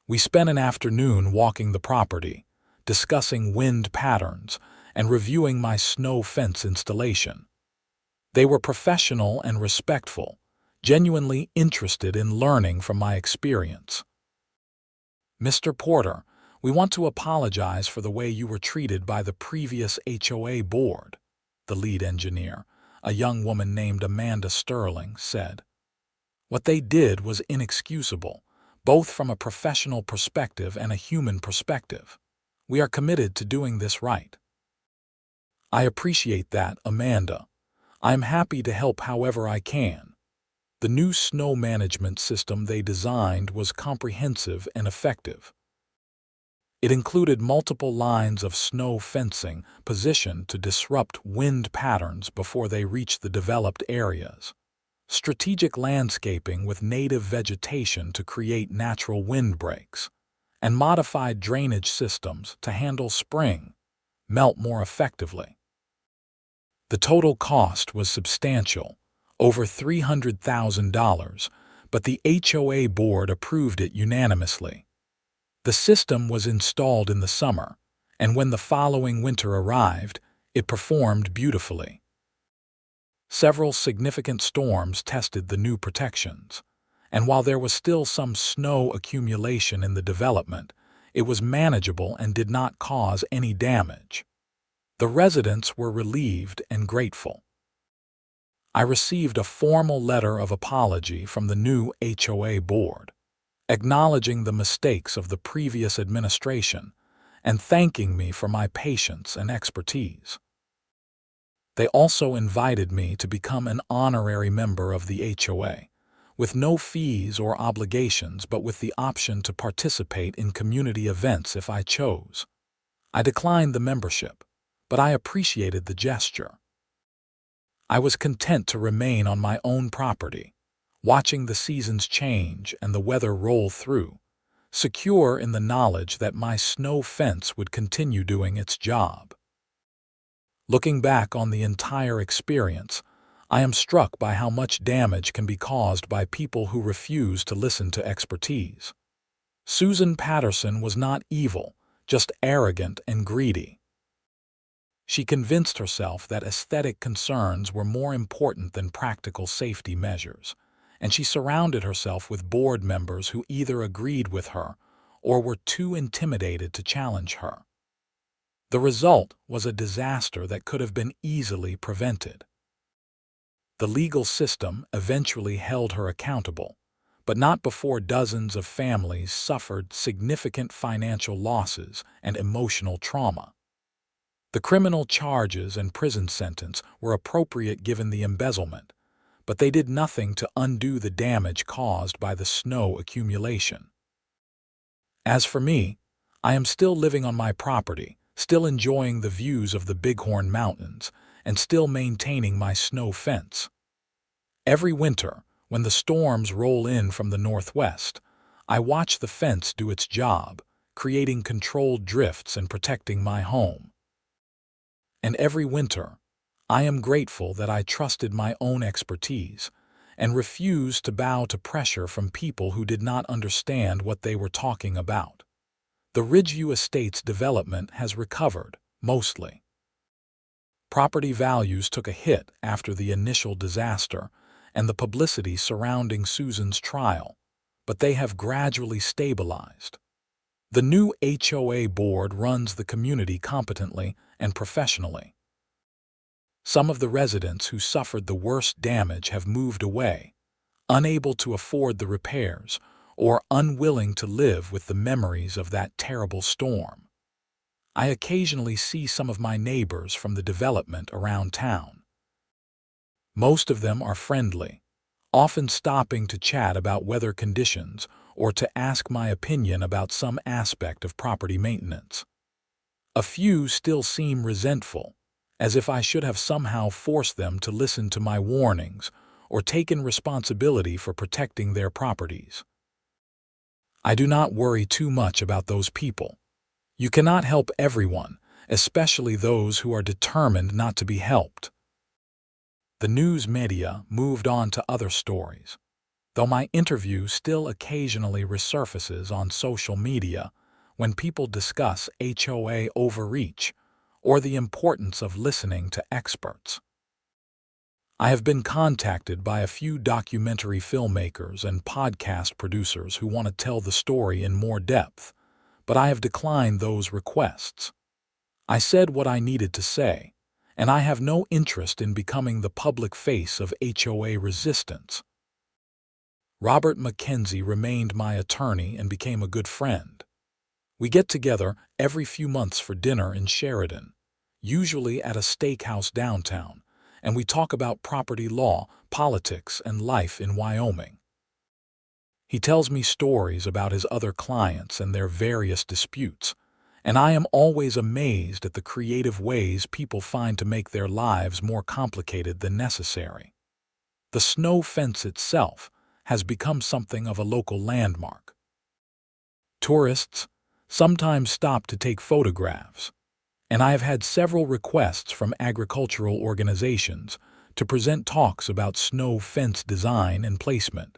We spent an afternoon walking the property, discussing wind patterns, and reviewing my snow fence installation. They were professional and respectful, genuinely interested in learning from my experience. "Mr. Porter, we want to apologize for the way you were treated by the previous HOA board," the lead engineer, a young woman named Amanda Sterling, said. "What they did was inexcusable, both from a professional perspective and a human perspective. We are committed to doing this right." "I appreciate that, Amanda. I am happy to help however I can." The new snow management system they designed was comprehensive and effective. It included multiple lines of snow fencing positioned to disrupt wind patterns before they reached the developed areas, strategic landscaping with native vegetation to create natural windbreaks, and modified drainage systems to handle spring melt more effectively. The total cost was substantial, over $300,000, but the HOA board approved it unanimously. The system was installed in the summer, and when the following winter arrived, it performed beautifully. Several significant storms tested the new protections, and while there was still some snow accumulation in the development, it was manageable and did not cause any damage. The residents were relieved and grateful. I received a formal letter of apology from the new HOA board, acknowledging the mistakes of the previous administration and thanking me for my patience and expertise. They also invited me to become an honorary member of the HOA, with no fees or obligations but with the option to participate in community events if I chose. I declined the membership, but I appreciated the gesture. I was content to remain on my own property, watching the seasons change and the weather roll through, secure in the knowledge that my snow fence would continue doing its job. Looking back on the entire experience, I am struck by how much damage can be caused by people who refuse to listen to expertise. Susan Patterson was not evil, just arrogant and greedy. She convinced herself that aesthetic concerns were more important than practical safety measures, and she surrounded herself with board members who either agreed with her or were too intimidated to challenge her. The result was a disaster that could have been easily prevented. The legal system eventually held her accountable, but not before dozens of families suffered significant financial losses and emotional trauma. The criminal charges and prison sentence were appropriate given the embezzlement, but they did nothing to undo the damage caused by the snow accumulation. As for me, I am still living on my property, still enjoying the views of the Bighorn Mountains, and still maintaining my snow fence. Every winter, when the storms roll in from the northwest, I watch the fence do its job, creating controlled drifts and protecting my home. And every winter, I am grateful that I trusted my own expertise and refused to bow to pressure from people who did not understand what they were talking about. The Ridgeview Estates development has recovered, mostly. Property values took a hit after the initial disaster and the publicity surrounding Susan's trial, but they have gradually stabilized. The new HOA board runs the community competently and professionally. Some of the residents who suffered the worst damage have moved away, unable to afford the repairs or unwilling to live with the memories of that terrible storm. I occasionally see some of my neighbors from the development around town. Most of them are friendly, often stopping to chat about weather conditions or to ask my opinion about some aspect of property maintenance. A few still seem resentful, as if I should have somehow forced them to listen to my warnings or taken responsibility for protecting their properties. I do not worry too much about those people. You cannot help everyone, especially those who are determined not to be helped. The news media moved on to other stories. Though my interview still occasionally resurfaces on social media when people discuss HOA overreach or the importance of listening to experts. I have been contacted by a few documentary filmmakers and podcast producers who want to tell the story in more depth, but I have declined those requests. I said what I needed to say, and I have no interest in becoming the public face of HOA resistance. Robert Mackenzie remained my attorney and became a good friend. We get together every few months for dinner in Sheridan, usually at a steakhouse downtown, and we talk about property law, politics, and life in Wyoming. He tells me stories about his other clients and their various disputes, and I am always amazed at the creative ways people find to make their lives more complicated than necessary. The snow fence itself has become something of a local landmark. Tourists sometimes stop to take photographs, and I have had several requests from agricultural organizations to present talks about snow fence design and placement.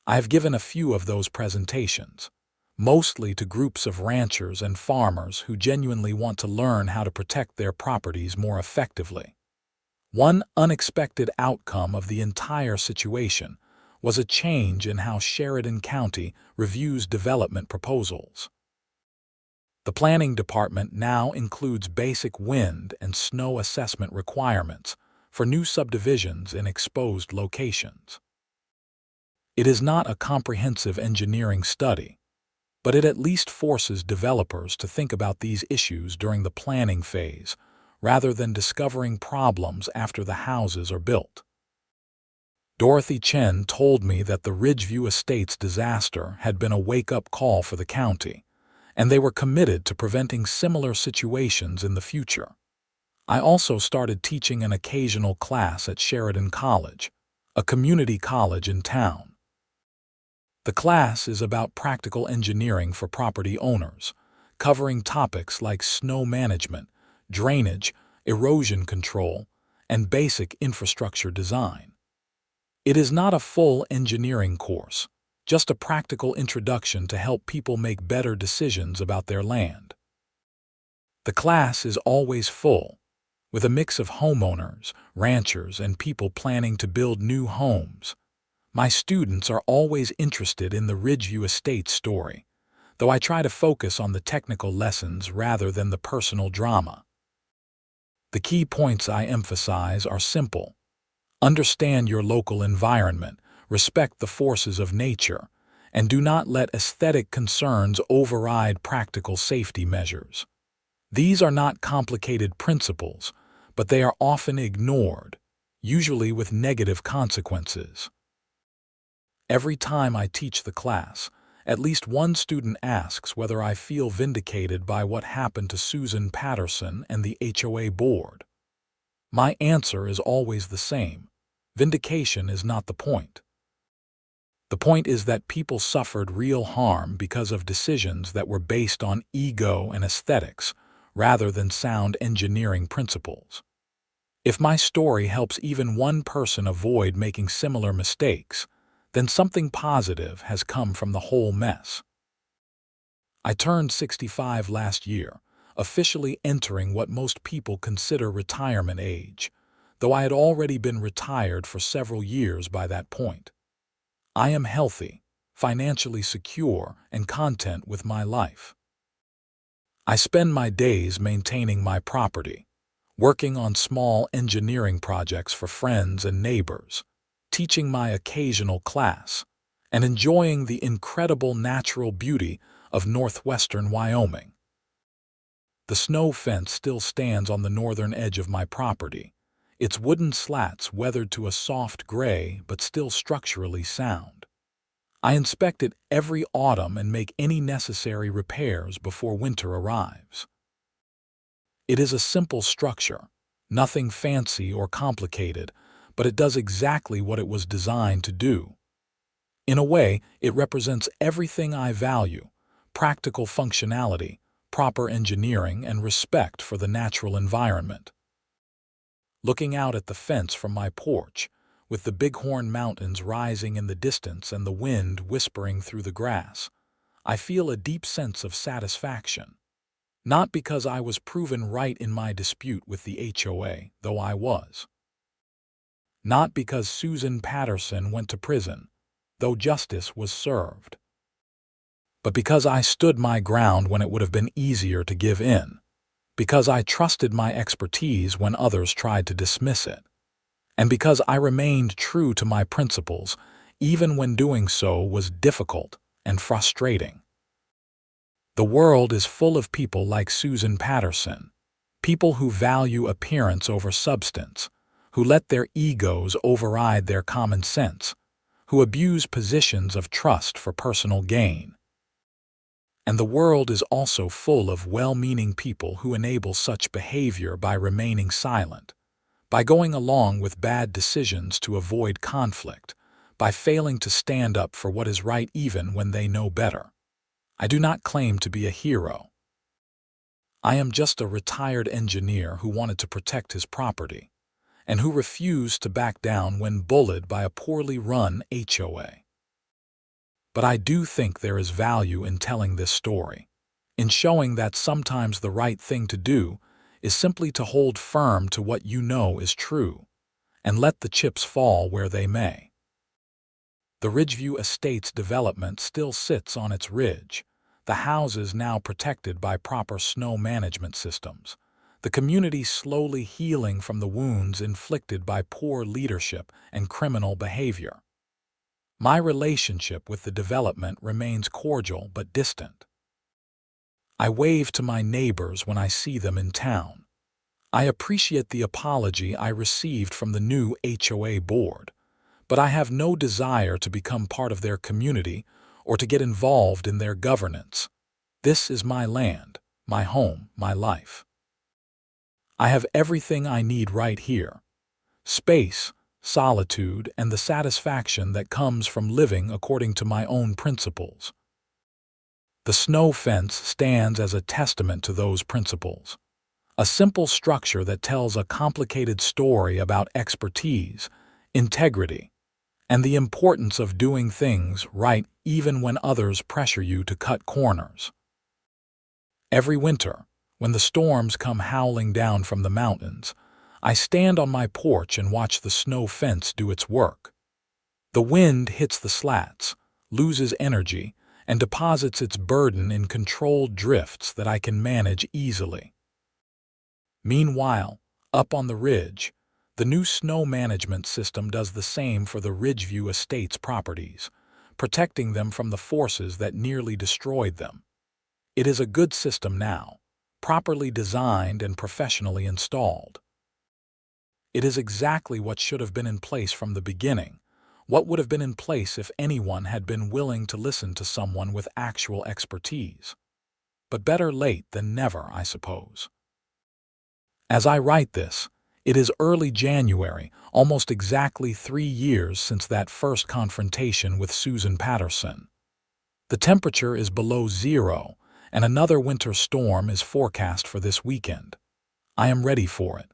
I have given a few of those presentations, mostly to groups of ranchers and farmers who genuinely want to learn how to protect their properties more effectively. One unexpected outcome of the entire situation was a change in how Sheridan County reviews development proposals. The planning department now includes basic wind and snow assessment requirements for new subdivisions in exposed locations. It is not a comprehensive engineering study, but it at least forces developers to think about these issues during the planning phase rather than discovering problems after the houses are built. Dorothy Chen told me that the Ridgeview Estates disaster had been a wake-up call for the county, and they were committed to preventing similar situations in the future. I also started teaching an occasional class at Sheridan College, a community college in town. The class is about practical engineering for property owners, covering topics like snow management, drainage, erosion control, and basic infrastructure design. It is not a full engineering course, just a practical introduction to help people make better decisions about their land. The class is always full, with a mix of homeowners, ranchers, and people planning to build new homes. My students are always interested in the Ridgeview Estates story, though I try to focus on the technical lessons rather than the personal drama. The key points I emphasize are simple. Understand your local environment, respect the forces of nature, and do not let aesthetic concerns override practical safety measures. These are not complicated principles, but they are often ignored, usually with negative consequences. Every time I teach the class, at least one student asks whether I feel vindicated by what happened to Susan Patterson and the HOA board. My answer is always the same. Vindication is not the point. The point is that people suffered real harm because of decisions that were based on ego and aesthetics, rather than sound engineering principles. If my story helps even one person avoid making similar mistakes, then something positive has come from the whole mess. I turned 65 last year, officially entering what most people consider retirement age, though I had already been retired for several years by that point. I am healthy, financially secure, and content with my life. I spend my days maintaining my property, working on small engineering projects for friends and neighbors, teaching my occasional class, and enjoying the incredible natural beauty of northwestern Wyoming. The snow fence still stands on the northern edge of my property, its wooden slats weathered to a soft gray but still structurally sound. I inspect it every autumn and make any necessary repairs before winter arrives. It is a simple structure, nothing fancy or complicated, but it does exactly what it was designed to do. In a way, it represents everything I value: practical functionality, proper engineering, and respect for the natural environment. Looking out at the fence from my porch, with the Bighorn Mountains rising in the distance and the wind whispering through the grass, I feel a deep sense of satisfaction. Not because I was proven right in my dispute with the HOA, though I was. Not because Susan Patterson went to prison, though justice was served. But because I stood my ground when it would have been easier to give in. Because I trusted my expertise when others tried to dismiss it. And because I remained true to my principles, even when doing so was difficult and frustrating. The world is full of people like Susan Patterson, people who value appearance over substance, who let their egos override their common sense, who abuse positions of trust for personal gain. And the world is also full of well-meaning people who enable such behavior by remaining silent, by going along with bad decisions to avoid conflict, by failing to stand up for what is right even when they know better. I do not claim to be a hero. I am just a retired engineer who wanted to protect his property, and who refused to back down when bullied by a poorly run HOA. But I do think there is value in telling this story, in showing that sometimes the right thing to do is simply to hold firm to what you know is true, and let the chips fall where they may. The Ridgeview Estates development still sits on its ridge, the houses now protected by proper snow management systems, the community slowly healing from the wounds inflicted by poor leadership and criminal behavior. My relationship with the development remains cordial but distant. I wave to my neighbors when I see them in town. I appreciate the apology I received from the new HOA board, but I have no desire to become part of their community or to get involved in their governance. This is my land, my home, my life. I have everything I need right here: space, solitude, and the satisfaction that comes from living according to my own principles. The snow fence stands as a testament to those principles. A simple structure that tells a complicated story about expertise, integrity, and the importance of doing things right even when others pressure you to cut corners. Every winter, when the storms come howling down from the mountains, I stand on my porch and watch the snow fence do its work. The wind hits the slats, loses energy, and deposits its burden in controlled drifts that I can manage easily. Meanwhile, up on the ridge, the new snow management system does the same for the Ridgeview Estates properties, protecting them from the forces that nearly destroyed them. It is a good system now, properly designed and professionally installed. It is exactly what should have been in place from the beginning, what would have been in place if anyone had been willing to listen to someone with actual expertise. But better late than never, I suppose. As I write this, it is early January, almost exactly 3 years since that first confrontation with Susan Patterson. The temperature is below zero, and another winter storm is forecast for this weekend. I am ready for it.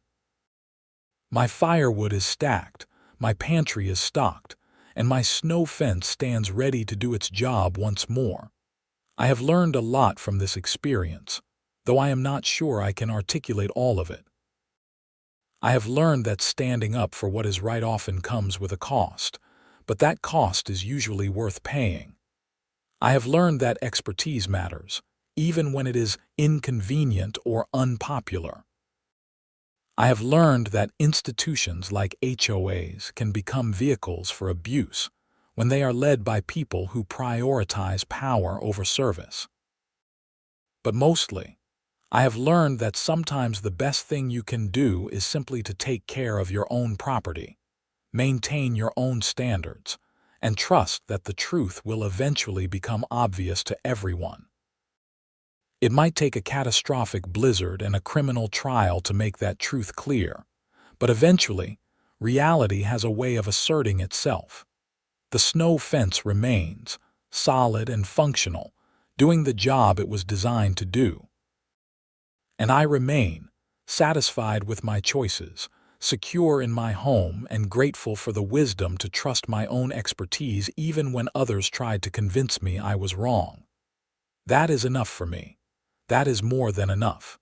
My firewood is stacked, my pantry is stocked, and my snow fence stands ready to do its job once more. I have learned a lot from this experience, though I am not sure I can articulate all of it. I have learned that standing up for what is right often comes with a cost, but that cost is usually worth paying. I have learned that expertise matters, even when it is inconvenient or unpopular. I have learned that institutions like HOAs can become vehicles for abuse when they are led by people who prioritize power over service. But mostly, I have learned that sometimes the best thing you can do is simply to take care of your own property, maintain your own standards, and trust that the truth will eventually become obvious to everyone. It might take a catastrophic blizzard and a criminal trial to make that truth clear, but eventually, reality has a way of asserting itself. The snow fence remains, solid and functional, doing the job it was designed to do. And I remain, satisfied with my choices, secure in my home, and grateful for the wisdom to trust my own expertise even when others tried to convince me I was wrong. That is enough for me. That is more than enough.